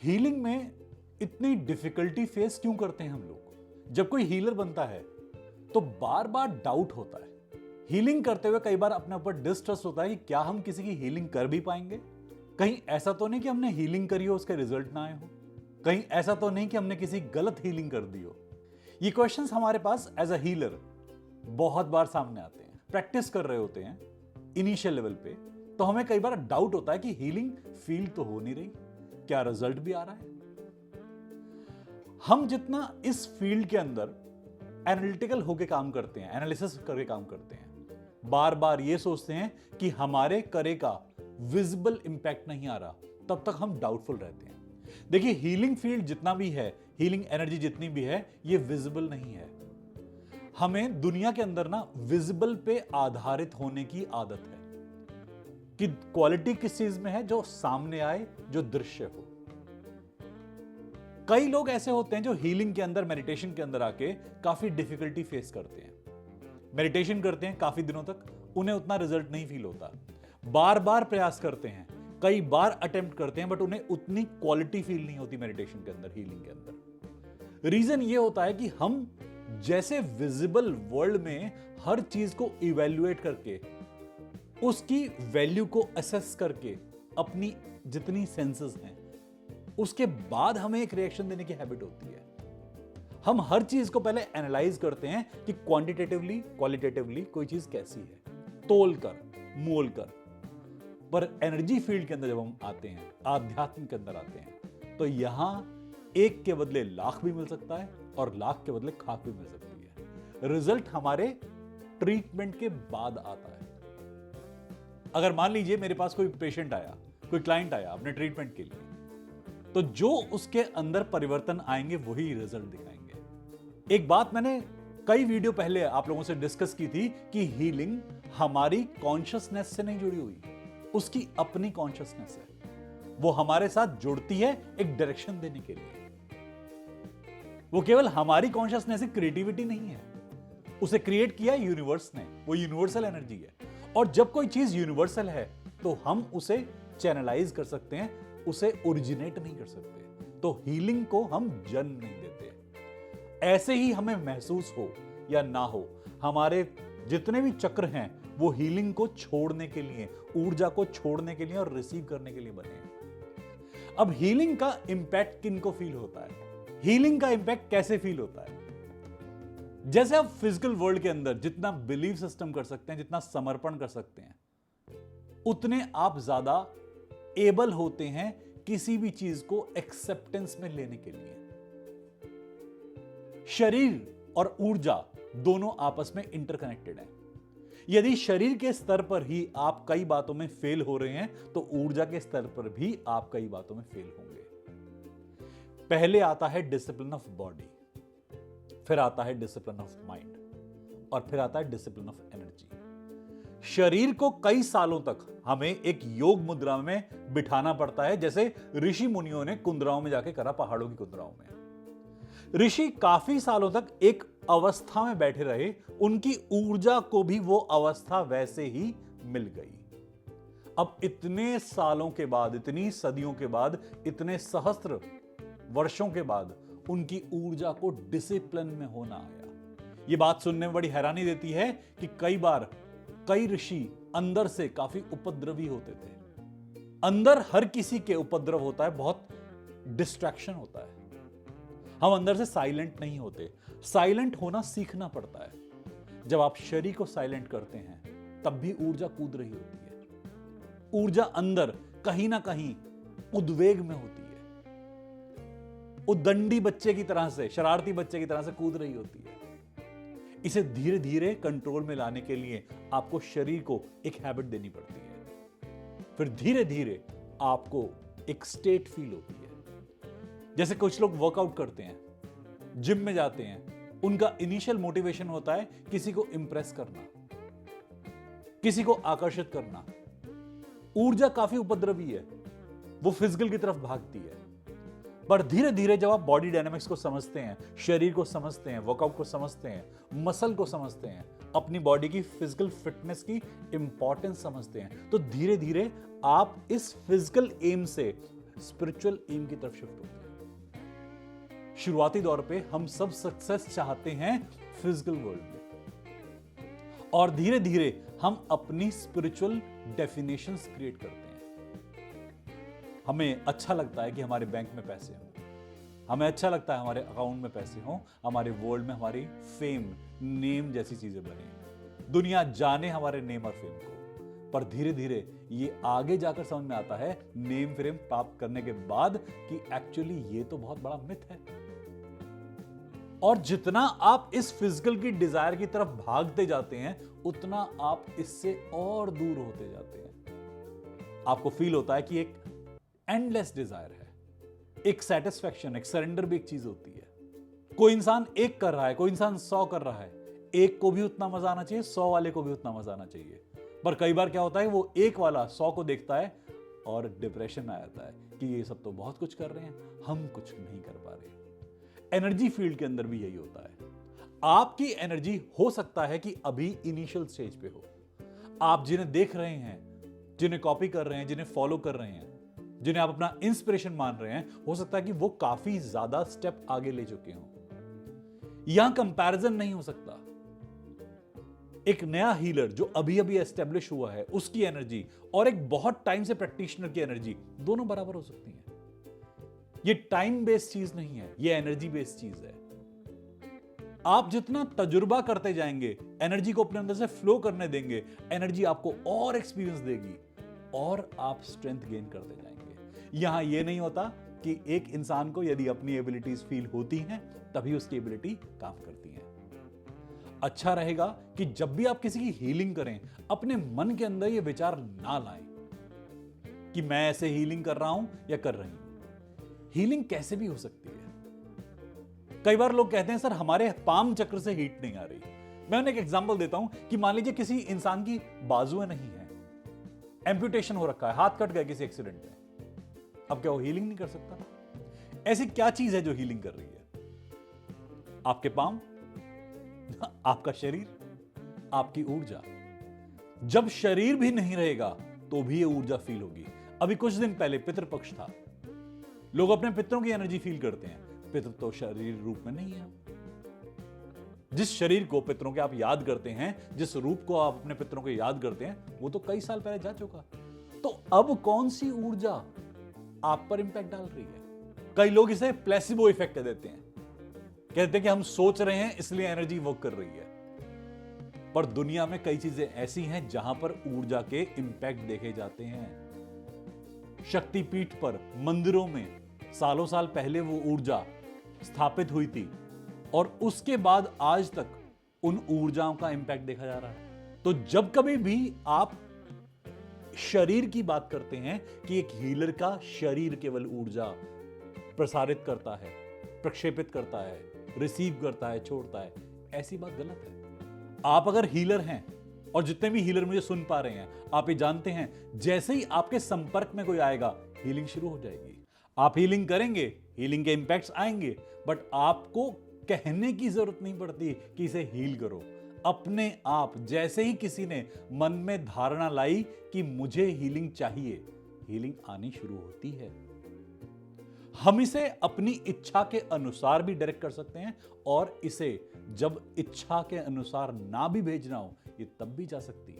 Healing में इतनी difficulty face क्यों करते हैं हम लोग? जब कोई हीलर बनता है तो बार बार डाउट होता है। हीलिंग करते हुए कई बार अपने ऊपर डिस्ट्रस्ट होता है कि क्या हम किसी की हीलिंग कर भी पाएंगे? कहीं ऐसा तो नहीं कि हमने हीलिंग करी हो उसके रिजल्ट ना आए हो? कहीं ऐसा तो नहीं कि हमने किसी गलत हीलिंग कर दी हो? ये क्वेश्चंस हमारे पास एज अ हीलर बहुत बार सामने आते हैं। प्रैक्टिस कर रहे होते हैं इनिशियल लेवल पे, तो हमें कई बार डाउट होता है कि हीलिंग फील तो हो नहीं रही, क्या रिजल्ट भी आ रहा है? हम जितना इस फील्ड के अंदर एनालिटिकल होके काम करते हैं, एनालिसिस करके काम करते हैं, बार बार ये सोचते हैं कि हमारे करे का विजिबल इंपैक्ट नहीं आ रहा, तब तक हम डाउटफुल रहते हैं। देखिए, हीलिंग फील्ड जितना भी है, हीलिंग एनर्जी जितनी भी है, ये विजिबल नहीं है। हमें दुनिया के अंदर ना विजिबल पे आधारित होने की आदत है कि क्वालिटी किस चीज में है, जो सामने आए, जो दृश्य हो। कई लोग ऐसे होते हैं जो हीलिंग के अंदर, मेडिटेशन के अंदर आके काफी डिफिकल्टी फेस करते हैं। मेडिटेशन करते हैं काफी दिनों तक, उन्हें उतना रिजल्ट नहीं फील होता। बार बार प्रयास करते हैं, कई बार अटेम्प्ट करते हैं, बट उन्हें उतनी क्वालिटी फील नहीं होती मेडिटेशन के अंदर, हीलिंग के अंदर। रीजन ये होता है कि हम जैसे विजिबल वर्ल्ड में हर चीज को इवेल्युएट करके, उसकी वैल्यू को असेस करके, अपनी जितनी सेंसेस हैं उसके बाद हमें एक रिएक्शन देने की हैबिट होती है। हम हर चीज को पहले एनालाइज करते हैं कि क्वांटिटेटिवली, क्वालिटेटिवली कोई चीज कैसी है, तोल कर, मोल कर। पर एनर्जी फील्ड के अंदर जब हम आते हैं, आध्यात्म के अंदर आते हैं, तो यहां एक के बदले लाख भी मिल सकता है और लाख के बदले खाक भी मिल सकती है। रिजल्ट हमारे ट्रीटमेंट के बाद आता है। अगर मान लीजिए मेरे पास कोई पेशेंट आया, कोई क्लाइंट आया अपने ट्रीटमेंट के लिए, तो जो उसके अंदर परिवर्तन आएंगे वही रिजल्ट दिखाएंगे। एक बात मैंने कई वीडियो पहले आप लोगों से डिस्कस की थी कि हीलिंग हमारी कॉन्शियसनेस से नहीं जुड़ी हुई, उसकी अपनी कॉन्शियसनेस है। वो हमारे साथ जुड़ती है एक डायरेक्शन देने के लिए। वो केवल हमारी कॉन्शियसनेस, क्रिएटिविटी नहीं है, उसे क्रिएट किया यूनिवर्स ने, वो यूनिवर्सल एनर्जी है। और जब कोई चीज यूनिवर्सल है तो हम उसे चैनलाइज कर सकते हैं, उसे ओरिजिनेट नहीं कर सकते। तो हीलिंग को हम जन्म नहीं देते। ऐसे ही हमें महसूस हो या ना हो, हमारे जितने भी चक्र हैं वो हीलिंग को छोड़ने के लिए, ऊर्जा को छोड़ने के लिए और रिसीव करने के लिए बने हैं। अब हीलिंग का इंपैक्ट किनको फील होता है? हीलिंग का इंपैक्ट कैसे फील होता है? जैसे आप फिजिकल वर्ल्ड के अंदर जितना बिलीव सिस्टम कर सकते हैं, जितना समर्पण कर सकते हैं, उतने आप ज्यादा एबल होते हैं किसी भी चीज को एक्सेप्टेंस में लेने के लिए। शरीर और ऊर्जा दोनों आपस में इंटरकनेक्टेड हैं। यदि शरीर के स्तर पर ही आप कई बातों में फेल हो रहे हैं, तो ऊर्जा के स्तर पर भी आप कई बातों में फेल होंगे। पहले आता है डिसिप्लिन ऑफ बॉडी, फिर आता है डिसिप्लिन ऑफ माइंड, और फिर आता है डिसिप्लिन ऑफ एनर्जी। शरीर को कई सालों तक हमें एक योग मुद्रा में बिठाना पड़ता है, जैसे ऋषि मुनियों ने कुंद्राओं में जाके करा, पहाड़ों की कुंद्राओं में। ऋषि काफी सालों तक एक अवस्था में बैठे रहे, उनकी ऊर्जा को भी वो अवस्था वैसे ही मिल गई। अब इतने सालों के बाद, इतनी सदियों के बाद, इतने सहस्त्र वर्षों के बाद उनकी ऊर्जा को डिसिप्लिन में होना आया। ये बात सुनने में बड़ी हैरानी देती है कि कई बार कई ऋषि अंदर से काफी उपद्रवी होते थे। अंदर हर किसी के उपद्रव होता है, बहुत डिस्ट्रैक्शन होता है। हम अंदर से साइलेंट नहीं होते, साइलेंट होना सीखना पड़ता है। जब आप शरीर को साइलेंट करते हैं तब भी ऊर्जा कूद रही होती है। ऊर्जा अंदर कहीं ना कहीं उद्वेग में होती है, उद्दंडी बच्चे की तरह से, शरारती बच्चे की तरह से कूद रही होती है। इसे धीरे धीरे कंट्रोल में लाने के लिए आपको शरीर को एक हैबिट देनी पड़ती है, फिर धीरे धीरे आपको एक स्टेट फील होती है। जैसे कुछ लोग वर्कआउट करते हैं, जिम में जाते हैं, उनका इनिशियल मोटिवेशन होता है किसी को इंप्रेस करना, किसी को आकर्षित करना। ऊर्जा काफी उपद्रवी है, वो फिजिकल की तरफ भागती है। पर धीरे धीरे जब आप बॉडी डायनामिक्स को समझते हैं, शरीर को समझते हैं, वर्कआउट को समझते हैं, मसल को समझते हैं, अपनी बॉडी की फिजिकल फिटनेस की इंपॉर्टेंस समझते हैं, तो धीरे धीरे आप इस फिजिकल एम से स्पिरिचुअल एम की तरफ शिफ्ट होते हैं। शुरुआती दौर पे हम सब सक्सेस चाहते हैं फिजिकल वर्ल्ड में, और धीरे धीरे हम अपनी स्पिरिचुअल डेफिनेशंस क्रिएट करते हैं। हमें अच्छा लगता है कि हमारे बैंक में पैसे हों, हमें अच्छा लगता है हमारे अकाउंट में पैसे हों, हमारे वर्ल्ड में हमारी फेम, नेम जैसी चीजें बने, दुनिया जाने हमारे नेम और फेम को। पर धीरे धीरे ये आगे जाकर समझ में आता है, नेम फेम प्राप्त करने के बाद, कि एक्चुअली ये तो बहुत बड़ा मिथ है। और जितना आप इस फिजिकल की डिजायर की तरफ भागते जाते हैं, उतना आप इससे और दूर होते जाते हैं। आपको फील होता है कि एक एंडलेस डिजायर है, एक सेटिस्फैक्शन, एक सरेंडर भी एक चीज होती है। कोई इंसान एक कर रहा है, कोई इंसान 100 कर रहा है, एक को भी उतना मजा आना चाहिए, 100 वाले को भी उतना मजा आना चाहिए। पर कई बार क्या होता है, वो एक वाला 100 को देखता है और डिप्रेशन आ जाता है कि ये सब तो बहुत कुछ कर रहे हैं, हम कुछ नहीं कर पा रहे। एनर्जी फील्ड के अंदर भी यही होता है। आपकी एनर्जी हो सकता है कि अभी इनिशियल स्टेज पे हो। आप जिन्हें देख रहे हैं, जिन्हें कॉपी कर रहे हैं, जिन्हें फॉलो कर रहे हैं, जिन्हें आप अपना इंस्पिरेशन मान रहे हैं, हो सकता है कि वो काफी ज्यादा स्टेप आगे ले चुके हों। यहां कंपैरिजन नहीं हो सकता। एक नया हीलर जो अभी अभी एस्टेब्लिश हुआ है, उसकी एनर्जी और एक बहुत टाइम से प्रैक्टिशनर की एनर्जी दोनों बराबर हो सकती है। ये टाइम बेस्ड चीज नहीं है, ये एनर्जी बेस्ड चीज है। आप जितना तजुर्बा करते जाएंगे, एनर्जी को अपने अंदर से फ्लो करने देंगे, एनर्जी आपको और एक्सपीरियंस देगी और आप स्ट्रेंथ गेन करते जाएंगे। यहां यह नहीं होता कि एक इंसान को यदि अपनी एबिलिटीज फील होती हैं, तभी उसकी एबिलिटी काम करती है। अच्छा रहेगा कि जब भी आप किसी की हीलिंग करें, अपने मन के अंदर यह विचार ना लाएं कि मैं ऐसे हीलिंग कर रहा हूं या कर रही हूं। हीलिंग कैसे भी हो सकती है। कई बार लोग कहते हैं, सर हमारे पाम चक्र से हीट नहीं आ रही। मैं उन्हें एक एग्जांपल देता हूं कि मान लीजिए किसी इंसान की बाजुएं नहीं है, एम्पुटेशन हो रखा है, हाथ कट गया किसी एक्सीडेंट में, अब क्या वो हीलिंग नहीं कर सकता? ऐसी क्या चीज है जो हीलिंग कर रही है? आपके पाम, आपका शरीर, आपकी ऊर्जा। जब शरीर भी नहीं रहेगा तो भी ये ऊर्जा फील होगी। अभी कुछ दिन पहले पितृपक्ष था, लोग अपने पितरों की एनर्जी फील करते हैं। पितर तो शरीर रूप में नहीं है। जिस शरीर को पितरों के आप याद करते हैं, जिस रूप को आप अपने पितरों को याद करते हैं, वो तो कई साल पहले जा चुका। तो अब कौन सी ऊर्जा आप पर इंपैक्ट डाल रही है? कई लोग इसे प्लेसिबो इफेक्ट कह देते हैं, कहते हैं कि हम सोच रहे हैं इसलिए एनर्जी वर्क कर रही है। पर दुनिया में कई चीजें ऐसी हैं जहां पर ऊर्जा के इंपैक्ट देखे जाते हैं। शक्तिपीठ पर, मंदिरों में सालों साल पहले वो ऊर्जा स्थापित हुई थी और उसके बाद आज तक उन ऊर्जाओं का इंपैक्ट देखा जा रहा है। तो जब कभी भी आप शरीर की बात करते हैं कि एक हीलर का शरीर केवल ऊर्जा प्रसारित करता है, प्रक्षेपित करता है, रिसीव करता है, छोड़ता है, ऐसी बात गलत है। आप अगर हीलर हैं, और जितने भी हीलर मुझे सुन पा रहे हैं, आप ये जानते हैं, जैसे ही आपके संपर्क में कोई आएगा, हीलिंग शुरू हो जाएगी। आप हीलिंग करेंगे, हीलिंग के इंपैक्ट्स आएंगे, बट आपको कहने की जरूरत नहीं पड़ती कि इसे हील करो। अपने आप जैसे ही किसी ने मन में धारणा लाई कि मुझे हीलिंग चाहिए, हीलिंग आनी शुरू होती है। हम इसे अपनी इच्छा के अनुसार भी डायरेक्ट कर सकते हैं, और इसे जब इच्छा के अनुसार ना भी भेजना हो, ये तब भी जा सकती है।